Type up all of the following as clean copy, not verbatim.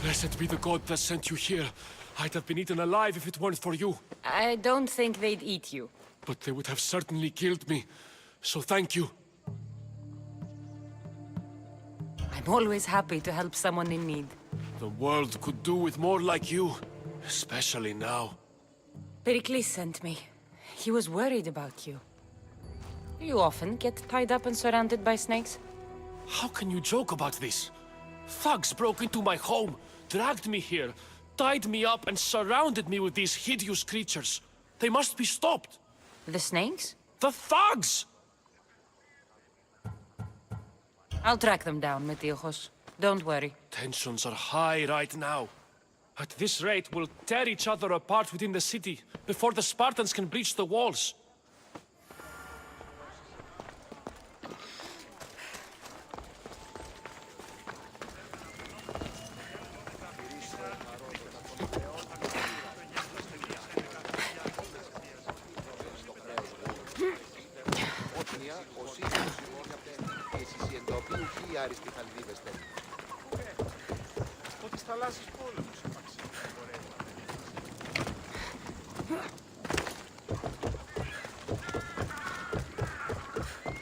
Blessed be the god that sent you here. I'd have been eaten alive if it weren't for you. I don't think they'd eat you. But they would have certainly killed me. So thank you. I'm always happy to help someone in need. The world could do with more like you. Especially now. Pericles sent me. He was worried about you. You often get tied up and surrounded by snakes? How can you joke about this? Thugs broke into my home, dragged me here, tied me up and surrounded me with these hideous creatures. They must be stopped. The snakes? The thugs! I'll track them down, Metiochos. Don't worry. Tensions are high right now. At this rate, we'll tear each other apart within the city before the Spartans can breach the walls.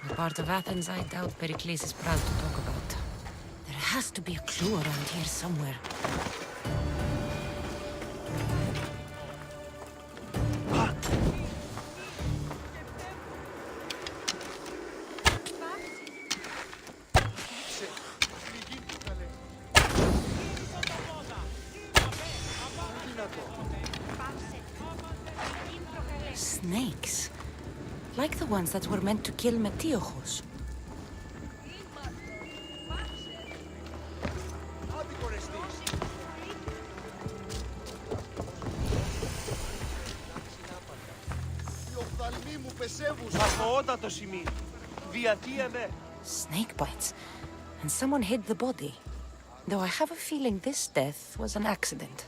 The part of Athens I doubt Pericles is proud to talk about. There has to be a clue around here somewhere. Snakes. Like the ones that were meant to kill Metiochos. Snake bites. And someone hid the body. Though I have a feeling this death was an accident.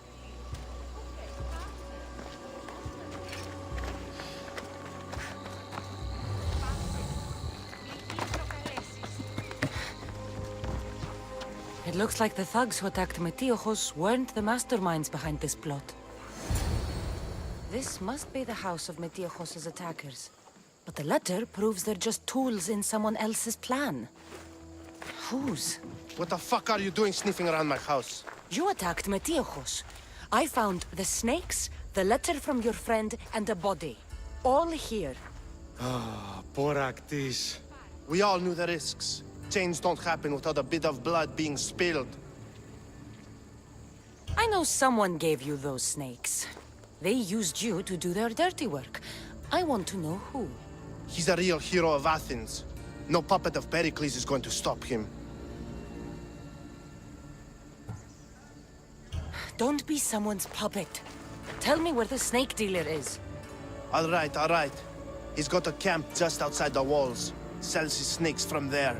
It looks like the thugs who attacked Metiochos weren't the masterminds behind this plot. This must be the house of Metiochos' attackers. But the letter proves they're just tools in someone else's plan. Whose? What the fuck are you doing sniffing around my house? You attacked Metiochos. I found the snakes, the letter from your friend, and a body. All here. Ah, Boraktis. We all knew the risks. Change don't happen without a bit of blood being spilled. I know someone gave you those snakes. They used you to do their dirty work. I want to know who. He's a real hero of Athens. No puppet of Pericles is going to stop him. Don't be someone's puppet. Tell me where the snake dealer is. All right, all right. He's got a camp just outside the walls. Sells his snakes from there.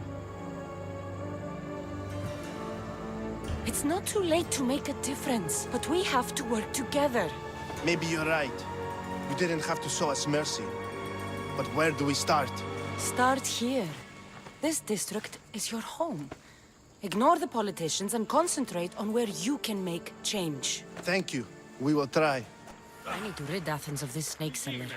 It's not too late to make a difference, but we have to work together. Maybe you're right. You didn't have to show us mercy. But where do we start? Start here. This district is your home. Ignore the politicians and concentrate on where you can make change. Thank you. We will try. I need to rid Athens of this snake seller.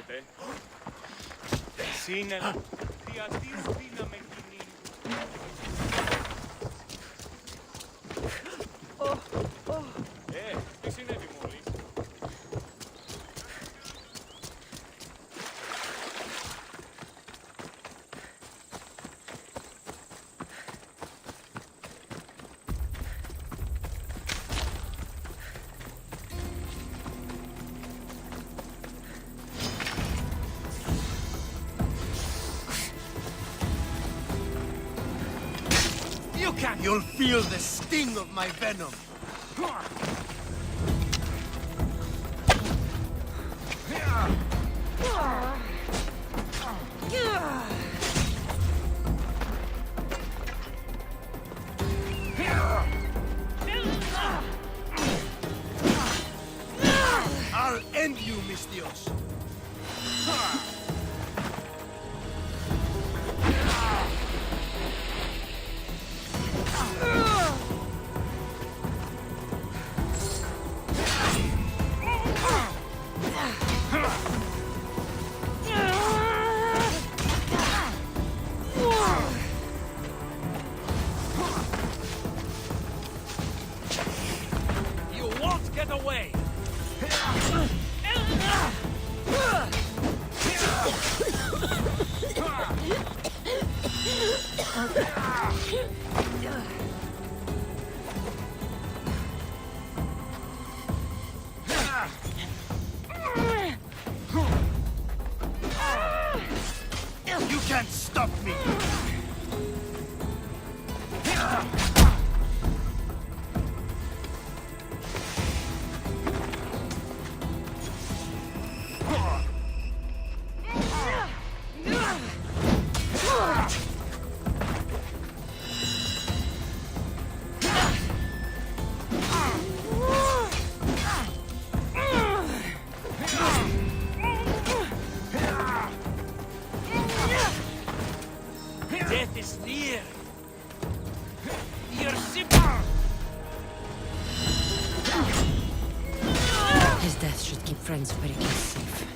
You'll feel the sting of my venom. I'll end you, Mystios. You can't stop me! Death is near. You're simple. His death should keep friends of Pericles safe.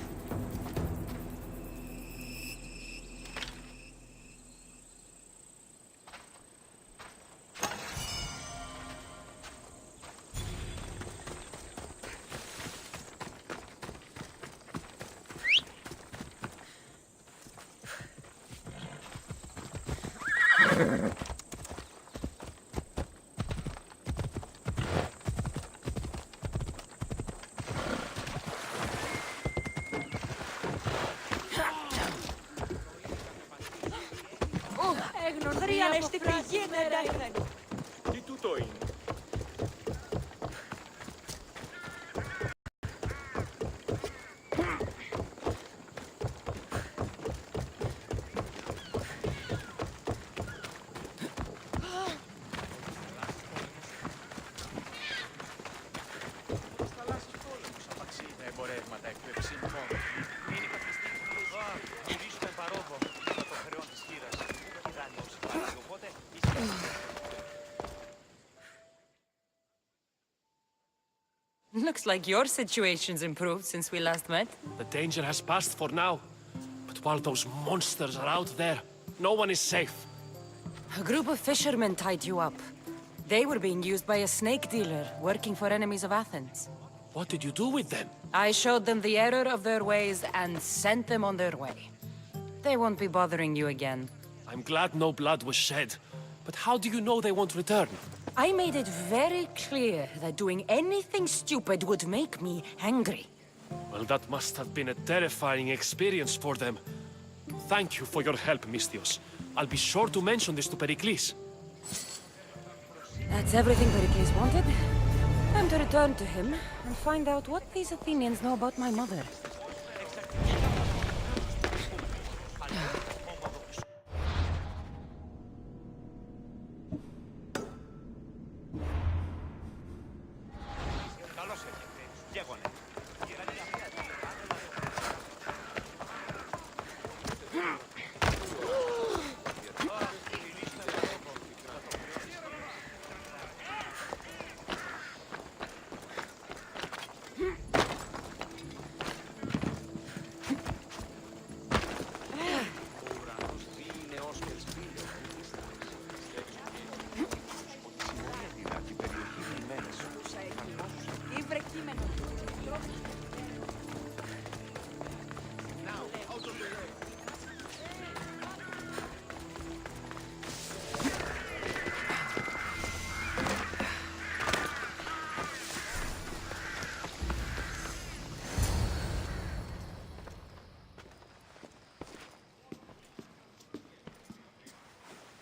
Τι τούτο είναι? Εμπορεύματα εκπευσιμών. Είναι κάποια στιγμή που γυρίζουμε παρόδο για το χρεών της χείρας. Έχει δανειώσει πάλι, οπότε Looks like your situation's improved since we last met. The danger has passed for now. But while those monsters are out there, no one is safe. A group of fishermen tied you up. They were being used by a snake dealer working for enemies of Athens. What did you do with them? I showed them the error of their ways and sent them on their way. They won't be bothering you again. I'm glad no blood was shed. But how do you know they won't return? I made it very clear that doing anything stupid would make me angry. Well, that must have been a terrifying experience for them. Thank you for your help, Misthios. I'll be sure to mention this to Pericles. That's everything Pericles wanted. Time to return to him and find out what these Athenians know about my mother. Καλώς έρχεται, γέγονε.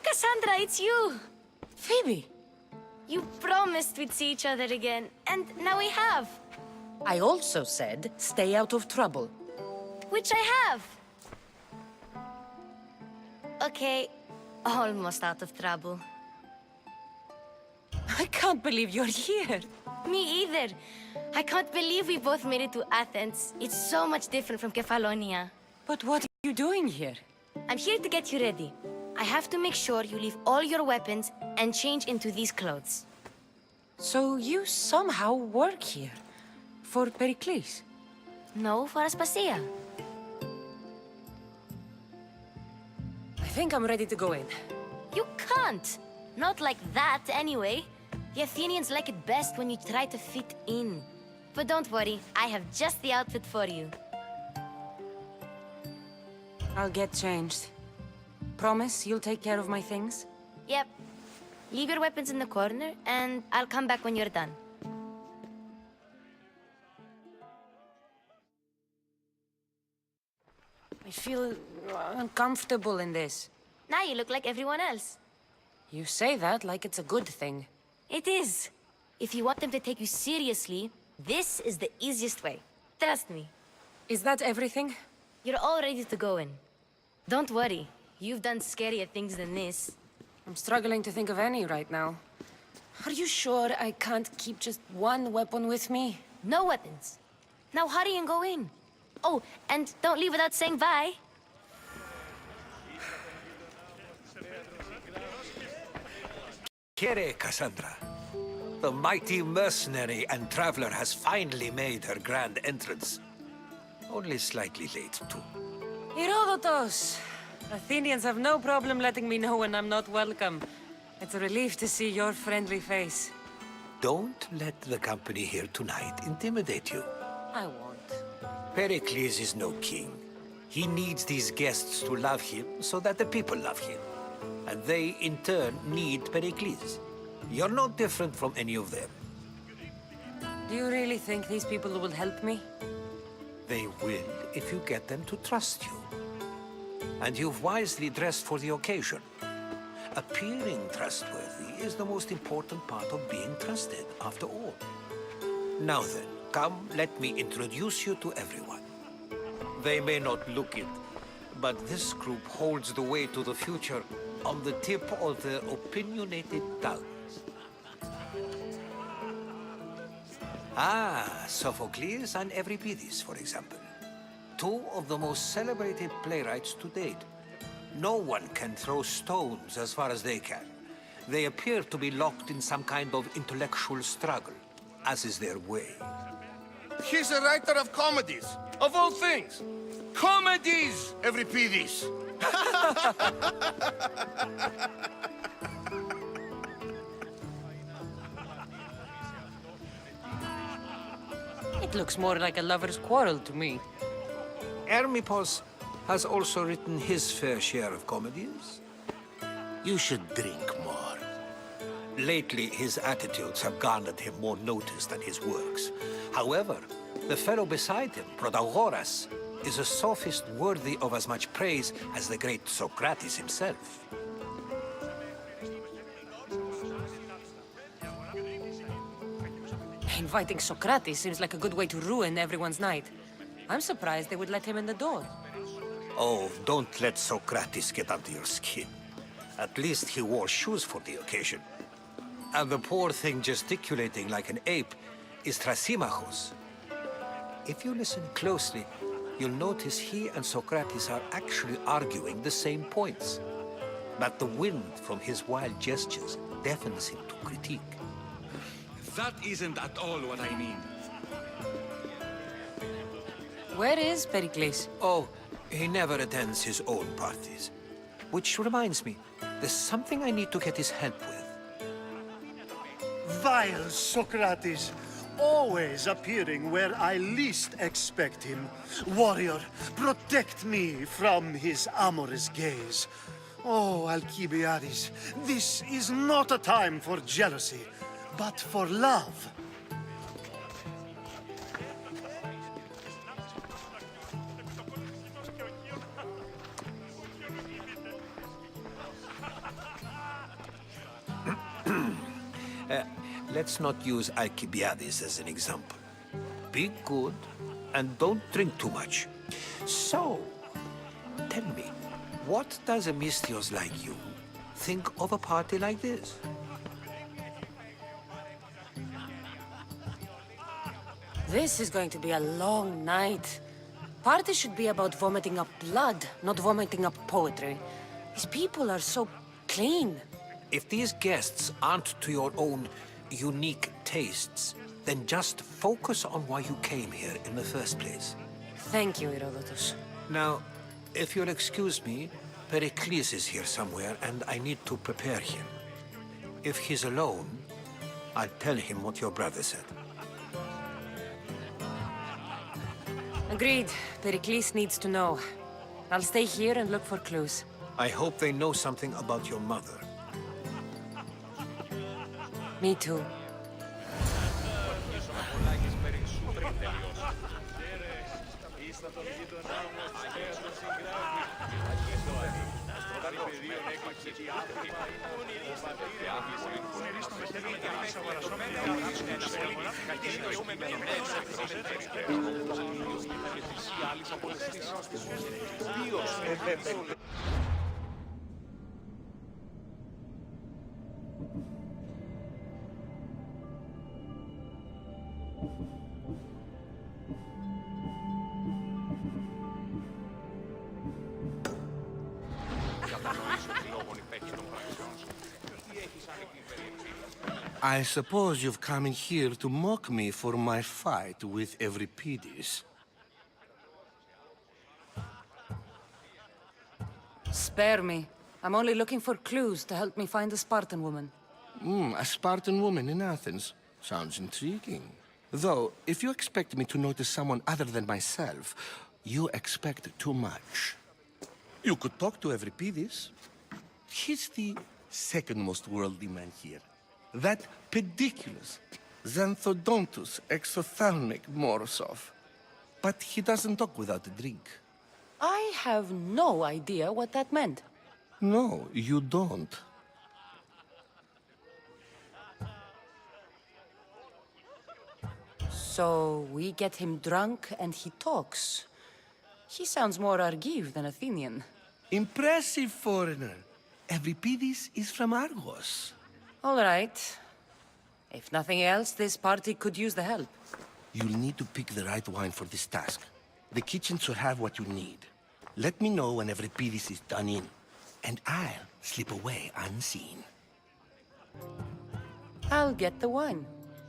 Kassandra, it's you! Phoebe! You promised we'd see each other again, and now we have. I also said, stay out of trouble. Which I have. Okay, almost out of trouble. I can't believe you're here. Me either. I can't believe we both made it to Athens. It's so much different from Kefalonia. But what are you doing here? I'm here to get you ready. I have to make sure you leave all your weapons and change into these clothes. So you somehow work here? For Pericles? No, for Aspasia. I think I'm ready to go in. You can't! Not like that, anyway. The Athenians like it best when you try to fit in. But don't worry, I have just the outfit for you. I'll get changed. Promise you'll take care of my things? Yep. Leave your weapons in the corner, and I'll come back when you're done. I feel uncomfortable in this. Now you look like everyone else. You say that like it's a good thing. It is. If you want them to take you seriously, this is the easiest way. Trust me. Is that everything? You're all ready to go in. Don't worry. You've done scarier things than this. I'm struggling to think of any right now. Are you sure I can't keep just one weapon with me? No weapons. Now hurry and go in. Oh, and don't leave without saying bye. Here, Kassandra. The mighty mercenary and traveler has finally made her grand entrance. Only slightly late, too. Herodotos! Athenians have no problem letting me know when I'm not welcome. It's a relief to see your friendly face. Don't let the company here tonight intimidate you. I won't. Pericles is no king. He needs these guests to love him so that the people love him. And they, in turn, need Pericles. You're no different from any of them. Do you really think these people will help me? They will if you get them to trust you. And you've wisely dressed for the occasion. Appearing trustworthy is the most important part of being trusted, after all. Now then, come, let me introduce you to everyone. They may not look it, but this group holds the way to the future on the tip of their opinionated tongues. Ah, Sophocles and Euripides, for example. Two of the most celebrated playwrights to date. No one can throw stones as far as they can. They appear to be locked in some kind of intellectual struggle, as is their way. He's a writer of comedies, of all things. Comedies, Euripides. It looks more like a lover's quarrel to me. Hermippos has also written his fair share of comedies. You should drink more. Lately, his attitudes have garnered him more notice than his works. However, the fellow beside him, Protagoras, is a sophist worthy of as much praise as the great Socrates himself. Inviting Socrates seems like a good way to ruin everyone's night. I'm surprised they would let him in the door. Oh, don't let Socrates get under your skin. At least he wore shoes for the occasion. And the poor thing gesticulating like an ape is Thrasymachos. If you listen closely, you'll notice he and Socrates are actually arguing the same points. But the wind from his wild gestures deafens him to critique. That isn't at all what I mean. Where is Pericles? Oh, he never attends his own parties. Which reminds me, there's something I need to get his help with. Vile Socrates, always appearing where I least expect him. Warrior, protect me from his amorous gaze. Oh, Alcibiades, this is not a time for jealousy, but for love. Let's not use Alcibiades as an example. Be good, and don't drink too much. So, tell me, what does a Misthios like you think of a party like this? This is going to be a long night. Party should be about vomiting up blood, not vomiting up poetry. These people are so clean. If these guests aren't to your own unique tastes, then just focus on why you came here in the first place. Thank you, Herodotus. Now, if you'll excuse me, Pericles is here somewhere, and I need to prepare him. If he's alone, I'll tell him what your brother said. Agreed. Pericles needs to know. I'll stay here and look for clues. I hope they know something about your mother. Me too. I suppose you've come in here to mock me for my fight with Euripides. Spare me. I'm only looking for clues to help me find a Spartan woman. A Spartan woman in Athens. Sounds intriguing. Though, if you expect me to notice someone other than myself, you expect too much. You could talk to Euripides. He's the second most worldly man here. That pediculous, xanthodontus exophthalmic Morosov. But he doesn't talk without a drink. I have no idea what that meant. No, you don't. So we get him drunk and he talks. He sounds more Argive than Athenian. Impressive foreigner. Euripides is from Argos. All right. If nothing else, this party could use the help. You'll need to pick the right wine for this task. The kitchen should have what you need. Let me know when Euripides is done in, and I'll slip away unseen. I'll get the wine.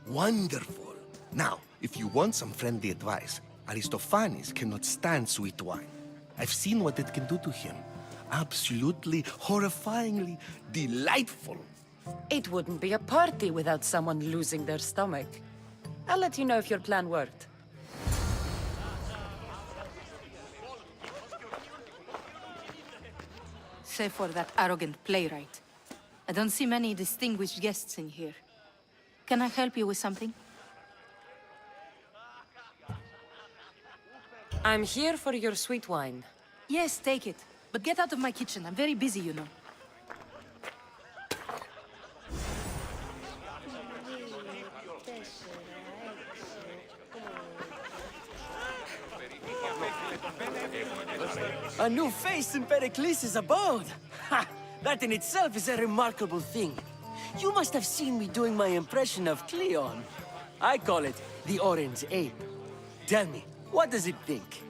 Wonderful. Now, if you want some friendly advice, Aristophanes cannot stand sweet wine. I've seen what it can do to him. Absolutely, horrifyingly delightful. It wouldn't be a party without someone losing their stomach. I'll let you know if your plan worked. Save for that arrogant playwright. I don't see many distinguished guests in here. Can I help you with something? I'm here for your sweet wine. Yes, take it. But get out of my kitchen. I'm very busy, you know. A new face in Pericles' abode! Ha! That in itself is a remarkable thing. You must have seen me doing my impression of Cleon. I call it the Orange Ape. Tell me, what does it think?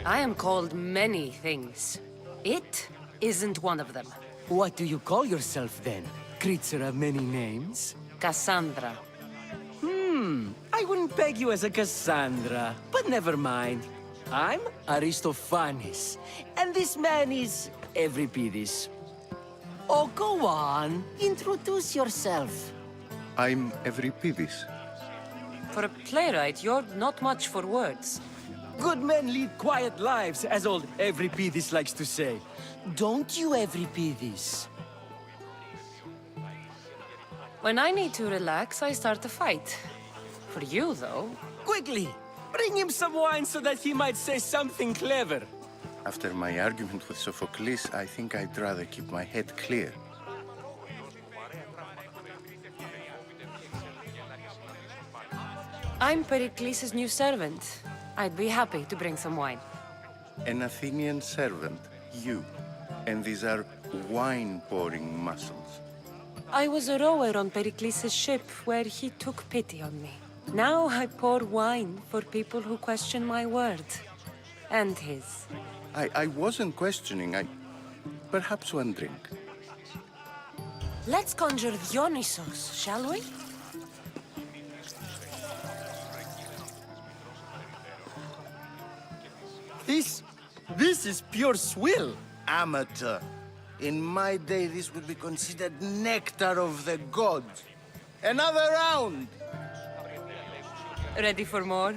I am called many things. It isn't one of them. What do you call yourself then? Creature of many names? Kassandra. I wouldn't peg you as a Kassandra, but never mind. I'm Aristophanes, and this man is Euripides. Oh, go on. Introduce yourself. I'm Euripides. For a playwright, you're not much for words. Good men lead quiet lives, as old Euripides likes to say. Don't you, Euripides? When I need to relax, I start a fight. For you, though... Quickly! Bring him some wine so that he might say something clever. After my argument with Sophocles, I think I'd rather keep my head clear. I'm Pericles' new servant. I'd be happy to bring some wine. An Athenian servant, you. And these are wine-pouring muscles. I was a rower on Pericles' ship where he took pity on me. Now I pour wine for people who question my word. And his. I wasn't questioning, perhaps one drink. Let's conjure Dionysos, shall we? This is pure swill. Amateur. In my day, this would be considered nectar of the gods. Another round! Ready for more?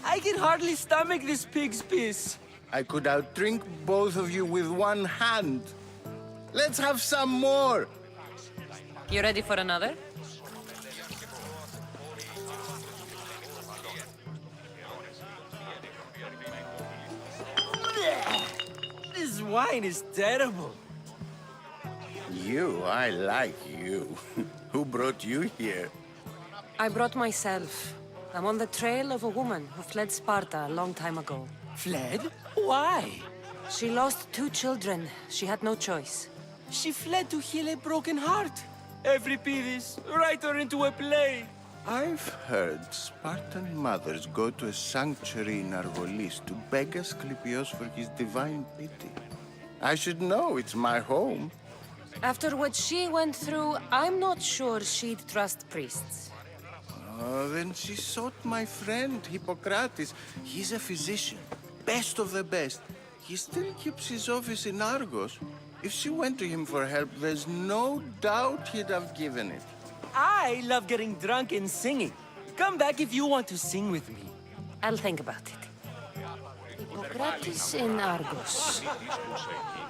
I can hardly stomach this pig's piss. I could outdrink both of you with one hand. Let's have some more! You ready for another? This wine is terrible. You, I like you. Who brought you here? I brought myself. I'm on the trail of a woman who fled Sparta a long time ago. Fled? Why? She lost 2 children. She had no choice. She fled to heal a broken heart. Euripides, write her into a play. I've heard Spartan mothers go to a sanctuary in Argolis to beg Asclepios for his divine pity. I should know, it's my home. After what she went through, I'm not sure she'd trust priests. Oh, then she sought my friend, Hippocrates. He's a physician, best of the best. He still keeps his office in Argos. If she went to him for help, there's no doubt he'd have given it. I love getting drunk and singing. Come back if you want to sing with me. I'll think about it. Hippocrates in Argos.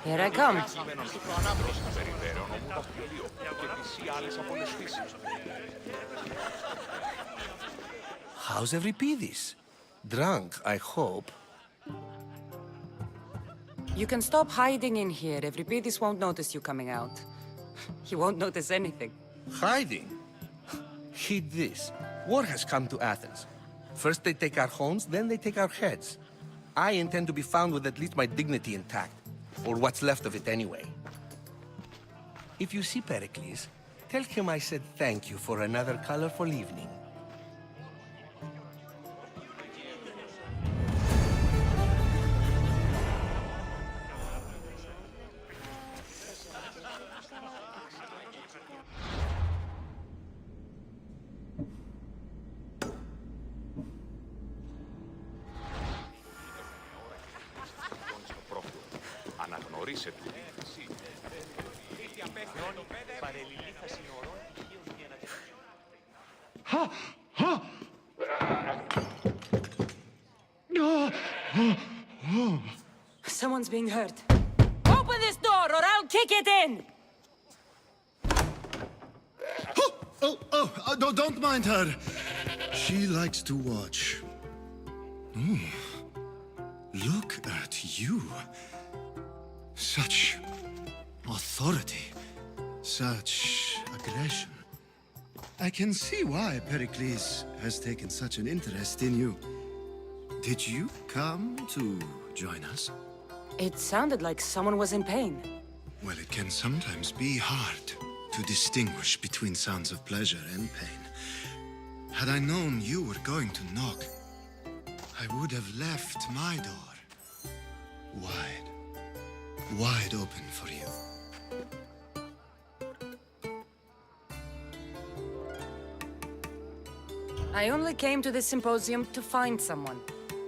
Here I come. How's Euripides? Drunk, I hope. You can stop hiding in here. Euripides won't notice you coming out. He won't notice anything. Hiding? Heed this. War has come to Athens. First they take our homes, then they take our heads. I intend to be found with at least my dignity intact. Or what's left of it anyway. If you see Pericles, tell him I said thank you for another colorful evening. Someone's being hurt. kick it in! Don't mind her. She likes to watch. Look at you. Such authority. Such aggression. I can see why Pericles has taken such an interest in you. Did you come to join us? It sounded like someone was in pain. Well, it can sometimes be hard to distinguish between sounds of pleasure and pain. Had I known you were going to knock, I would have left my door wide open for you. I only came to this symposium to find someone.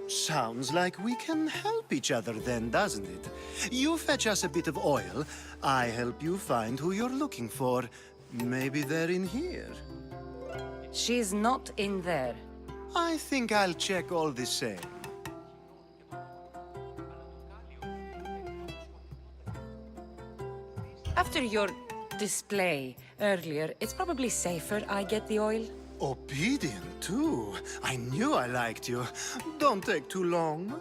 Sounds like we can help each other then, doesn't it? You fetch us a bit of oil, I help you find who you're looking for. Maybe they're in here. She's not in there. I think I'll check all the same. After your display earlier, it's probably safer I get the oil. Obedient, too. I knew I liked you. Don't take too long.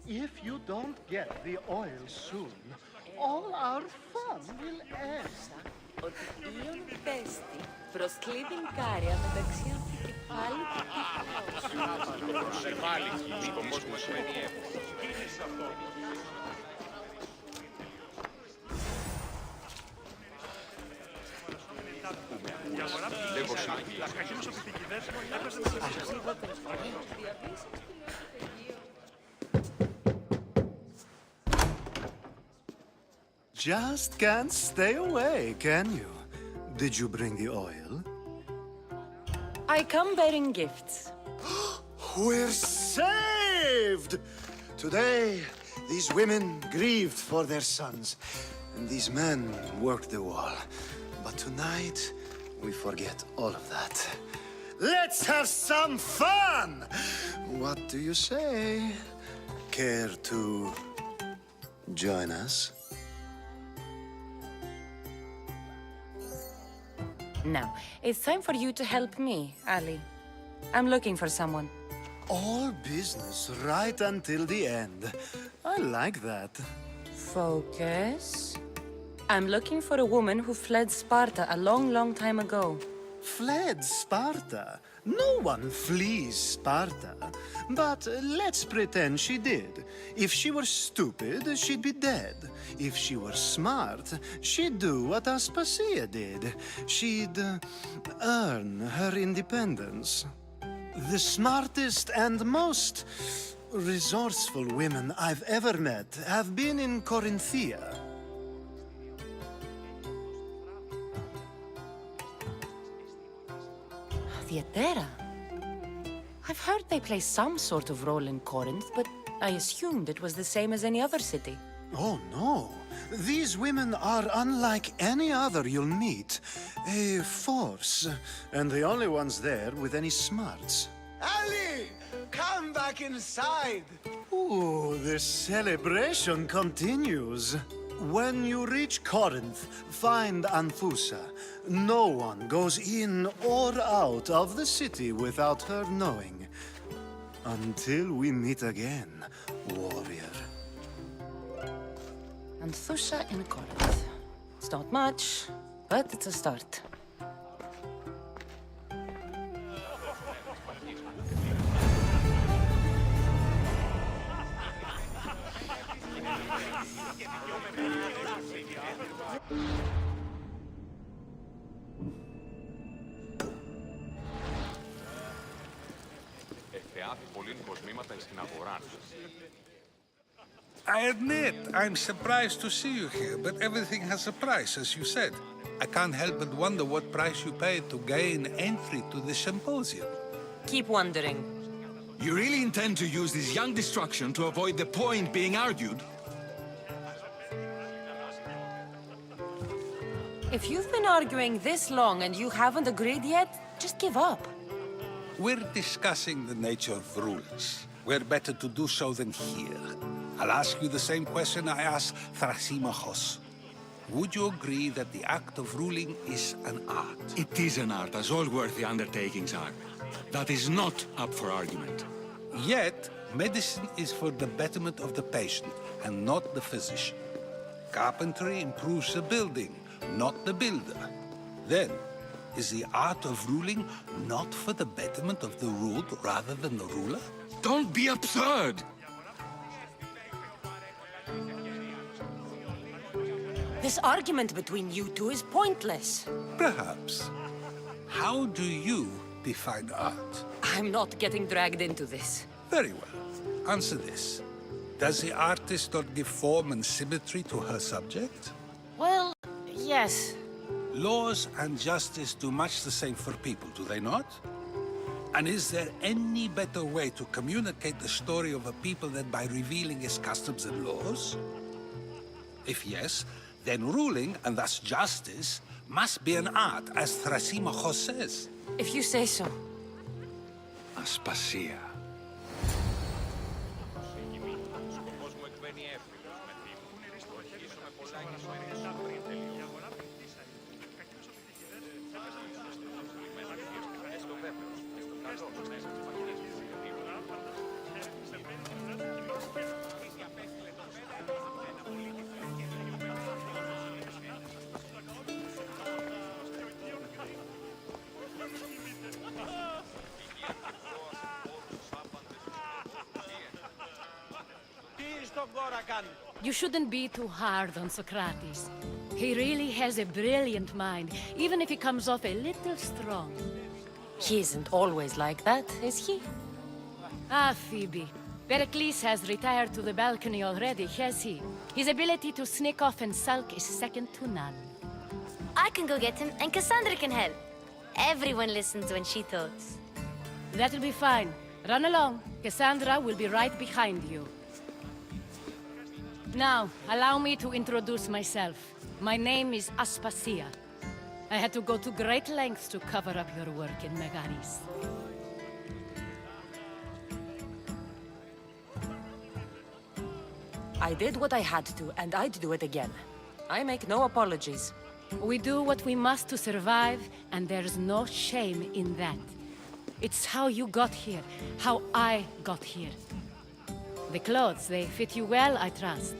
If you don't get the oil soon, all our fun will end. Ότι Ιον Τέστη προσκλεί την Κάρια μεταξύ αμφικεφάλου Just can't stay away, can you? Did you bring the oil? I come bearing gifts. We're saved! Today, these women grieved for their sons, and these men worked the wall. But tonight, we forget all of that. Let's have some fun! What do you say? Care to join us? Now, it's time for you to help me, Ali. I'm looking for someone. All business right until the end. I like that. Focus. I'm looking for a woman who fled Sparta a long, long time ago. Fled Sparta? No one flees Sparta. But let's pretend she did. If she were stupid, she'd be dead. If she were smart, she'd do what Aspasia did. She'd earn her independence. The smartest and most resourceful women I've ever met have been in Corinthia. Theatera. I've heard they play some sort of role in Corinth, but I assumed it was the same as any other city. Oh, no. These women are unlike any other you'll meet. A force, and the only ones there with any smarts. Ali! Come back inside! Ooh, the celebration continues. When you reach Corinth, find Anthusa. No one goes in or out of the city without her knowing. Until we meet again, warrior. Anthusa in Corinth. It's not much, but it's a start. I admit, I'm surprised to see you here, but everything has a price, as you said. I can't help but wonder what price you paid to gain entry to the symposium. Keep wondering. You really intend to use this young destruction to avoid the point being argued? If you've been arguing this long and you haven't agreed yet, just give up. We're discussing the nature of rules. We're better to do so than here. I'll ask you the same question I asked Thrasymachos. Would you agree that the act of ruling is an art? It is an art, as all worthy undertakings are. That is not up for argument. Yet, medicine is for the betterment of the patient, and not the physician. Carpentry improves the building, not the builder. Then, is the art of ruling not for the betterment of the ruled rather than the ruler? Don't be absurd! This argument between you two is pointless. Perhaps. How do you define art? I'm not getting dragged into this. Very well. Answer this. Does the artist not give form and symmetry to her subject? Well, yes. Laws and justice do much the same for people, do they not? And is there any better way to communicate the story of a people than by revealing its customs and laws? If yes, then ruling, and thus justice, must be an art, as Thrasymachos says. If you say so. Aspasia. You shouldn't be too hard on Socrates. He really has a brilliant mind, even if he comes off a little strong. He isn't always like that, is he? Ah, Phoebe. Pericles has retired to the balcony already, has he? His ability to sneak off and sulk is second to none. I can go get him, and Kassandra can help. Everyone listens when she talks. That'll be fine. Run along. Kassandra will be right behind you. Now, allow me to introduce myself. My name is Aspasia. I had to go to great lengths to cover up your work in Megaris. I did what I had to, and I'd do it again. I make no apologies. We do what we must to survive, and there's no shame in that. It's how you got here, how I got here. The clothes, they fit you well, I trust.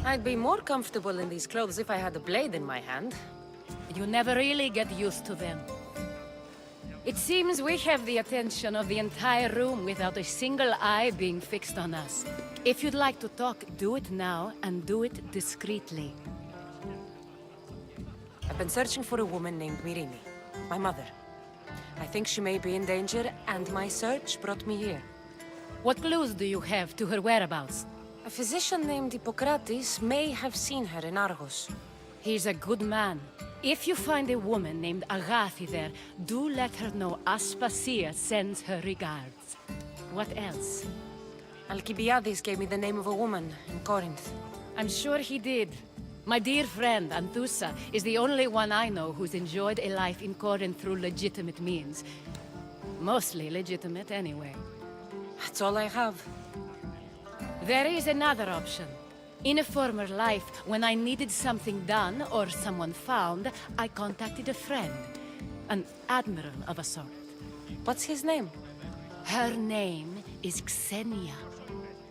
I'd be more comfortable in these clothes if I had a blade in my hand. You never really get used to them. It seems we have the attention of the entire room without a single eye being fixed on us. If you'd like to talk, do it now, and do it discreetly. I've been searching for a woman named Myrine, my mother. I think she may be in danger, and my search brought me here. What clues do you have to her whereabouts? A physician named Hippocrates may have seen her in Argos. He's a good man. If you find a woman named Agathi there, do let her know Aspasia sends her regards. What else? Alcibiades gave me the name of a woman in Corinth. I'm sure he did. My dear friend, Anthusa, is the only one I know who's enjoyed a life in Corinth through legitimate means. Mostly legitimate, anyway. That's all I have. There is another option. In a former life, when I needed something done or someone found, I contacted a friend. An admiral of a sort. What's his name? Her name is Xenia.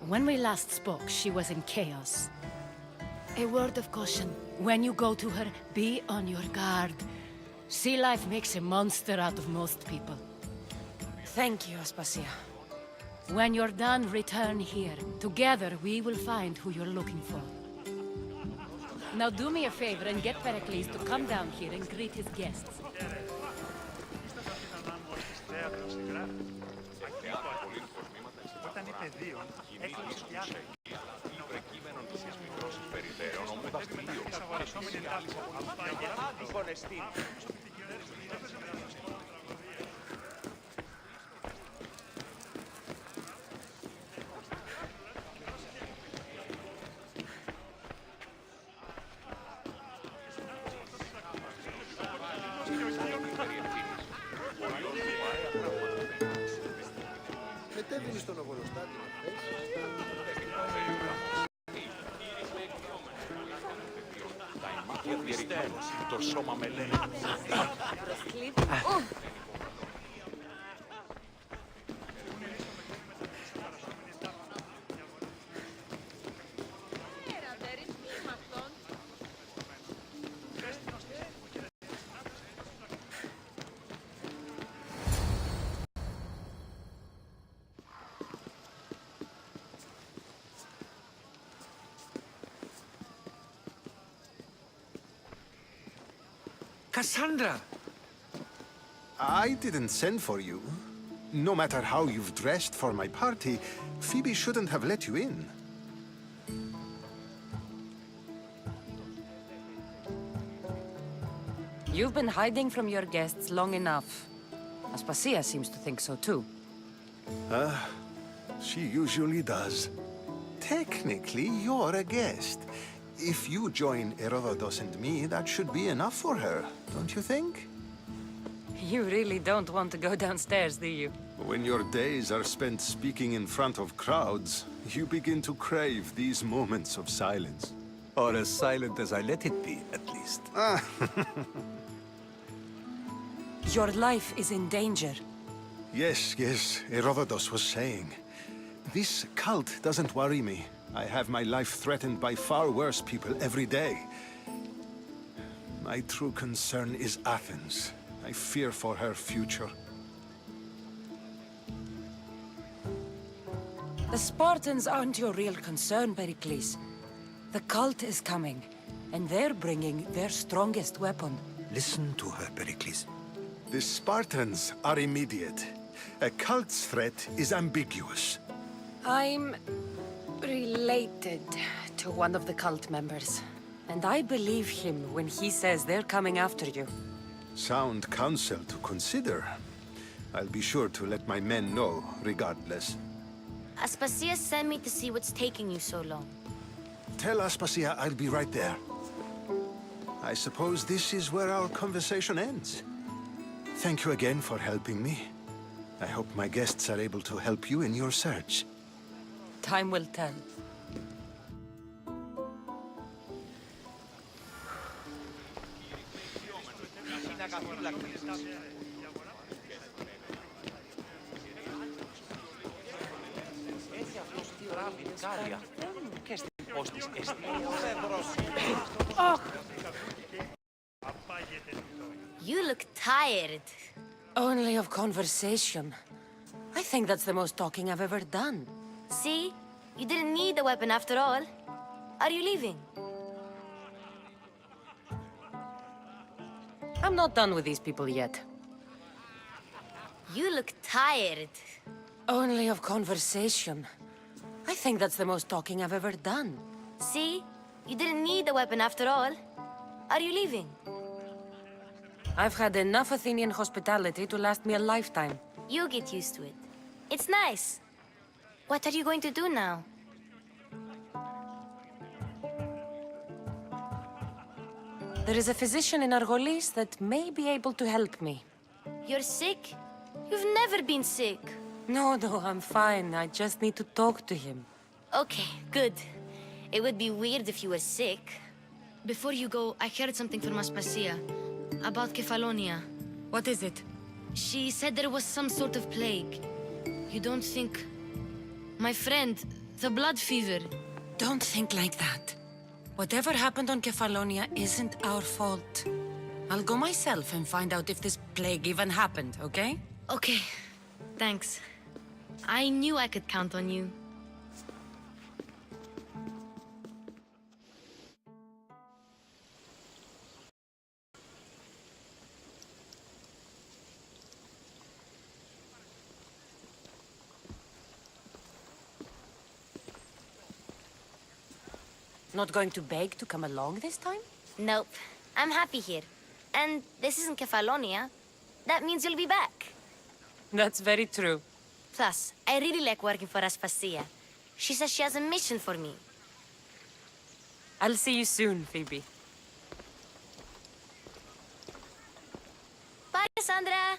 When we last spoke, she was in chaos. A word of caution. When you go to her, be on your guard. Sea life makes a monster out of most people. Thank you, Aspasia. When you're done, return here. Together, we will find who you're looking for. Now do me a favor and get Pericles to come down here and greet his guests. Το σώμα με λέει. Kassandra! I didn't send for you. No matter how you've dressed for my party, Phoebe shouldn't have let you in. You've been hiding from your guests long enough. Aspasia seems to think so too. She usually does. Technically, you're a guest. If you join Herodotus and me, that should be enough for her, don't you think? You really don't want to go downstairs, do you? When your days are spent speaking in front of crowds, you begin to crave these moments of silence. Or as silent as I let it be, at least. Your life is in danger. Yes, Herodotus was saying. This cult doesn't worry me. I have my life threatened by far worse people every day. My true concern is Athens. I fear for her future. The Spartans aren't your real concern, Pericles. The cult is coming, and they're bringing their strongest weapon. Listen to her, Pericles. The Spartans are immediate. A cult's threat is ambiguous. I'm related to one of the cult members, and I believe him when he says they're coming after you. Sound counsel to consider. I'll be sure to let my men know, regardless. Aspasia sent me to see what's taking you so long. Tell Aspasia I'll be right there. I suppose this is where our conversation ends. Thank you again for helping me. I hope my guests are able to help you in your search. Time will tell. You look tired. Only of conversation. I think that's the most talking I've ever done. See? You didn't need the weapon after all. Are you leaving? I'm not done with these people yet. You look tired. Only of conversation. I think that's the most talking I've ever done. See? You didn't need the weapon after all. Are you leaving? I've had enough Athenian hospitality to last me a lifetime. You get used to it. It's nice. What are you going to do now? There is a physician in Argolis that may be able to help me. You're sick? You've never been sick. No, I'm fine. I just need to talk to him. Okay, good. It would be weird if you were sick. Before you go, I heard something from Aspasia about Kefalonia. What is it? She said there was some sort of plague. You don't think... My friend, the blood fever. Don't think like that. Whatever happened on Kefalonia isn't our fault. I'll go myself and find out if this plague even happened, okay? Okay, thanks. I knew I could count on you. Not going to beg to come along this time? Nope. I'm happy here. And this isn't Kefalonia. That means you'll be back. That's very true. Plus, I really like working for Aspasia. She says she has a mission for me. I'll see you soon, Phoebe. Bye, Kassandra!